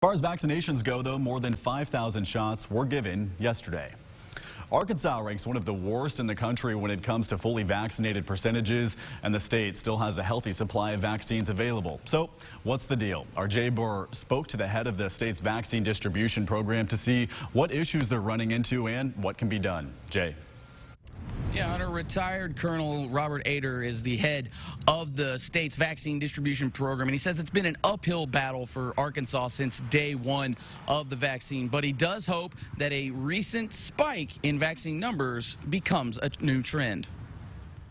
As far as vaccinations go, though, more than 5,000 shots were given yesterday. Arkansas ranks one of the worst in the country when it comes to fully vaccinated percentages, and the state still has a healthy supply of vaccines available. So what's the deal? Our Jay Burr spoke to the head of the state's vaccine distribution program to see what issues they're running into and what can be done. Jay. Yeah, Hunter, retired Colonel Robert Ader is the head of the state's vaccine distribution program, and he says it's been an uphill battle for Arkansas since day one of the vaccine, but he does hope that a recent spike in vaccine numbers becomes a new trend.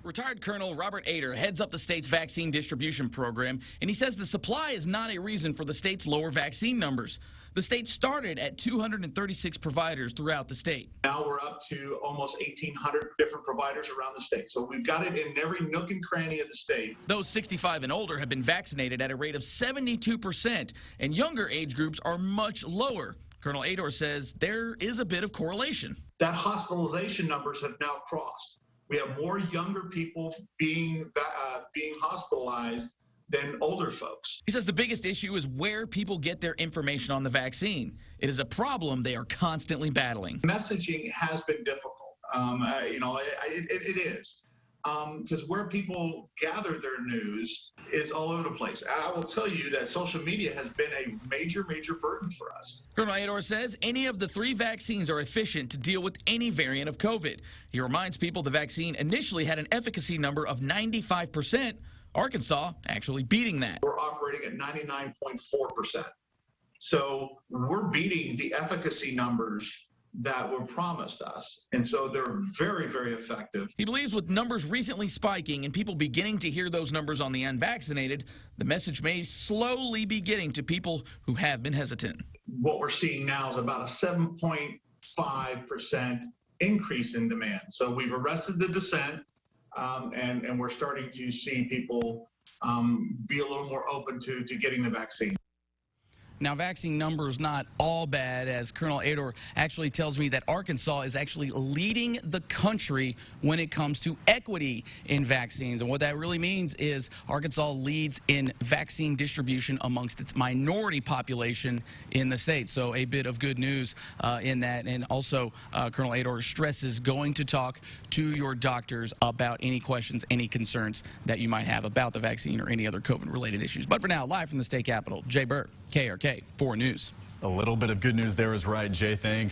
Retired Colonel Robert Ader heads up the state's vaccine distribution program, and he says the supply is not a reason for the state's lower vaccine numbers. The state started at 236 providers throughout the state. Now we're up to almost 1,800 different providers around the state. So we've got it in every nook and cranny of the state. Those 65 and older have been vaccinated at a rate of 72%, and younger age groups are much lower. Colonel Ader says there is a bit of correlation. That hospitalization numbers have now crossed. We have more younger people being hospitalized than older folks. He says the biggest issue is where people get their information on the vaccine. It is a problem they are constantly battling. Messaging has been difficult. It is. Because where people gather their news is all over the place. I will tell you that social media has been a major burden for us. Colonel Ader says any of the 3 vaccines are efficient to deal with any variant of COVID. He reminds people the vaccine initially had an efficacy number of 95%. Arkansas actually beating that. We're operating at 99.4%. So we're beating the efficacy numbers that were promised us. And so they're very effective. He believes with numbers recently spiking and people beginning to hear those numbers on the unvaccinated, the message may slowly be getting to people who have been hesitant. What we're seeing now is about a 7.5% increase in demand. So we've arrested the descent, and we're starting to see people be a little more open to getting the vaccine. Now, vaccine numbers not all bad, as Colonel Ader actually tells me that Arkansas is actually leading the country when it comes to equity in vaccines. And what that really means is Arkansas leads in vaccine distribution amongst its minority population in the state. So a bit of good news in that. And also, Colonel Ader stresses going to talk to your doctors about any questions, any concerns that you might have about the vaccine or any other COVID-related issues. But for now, live from the state capitol, Jay Burr, KRK 4 News. A little bit of good news there is right, Jay. Thanks.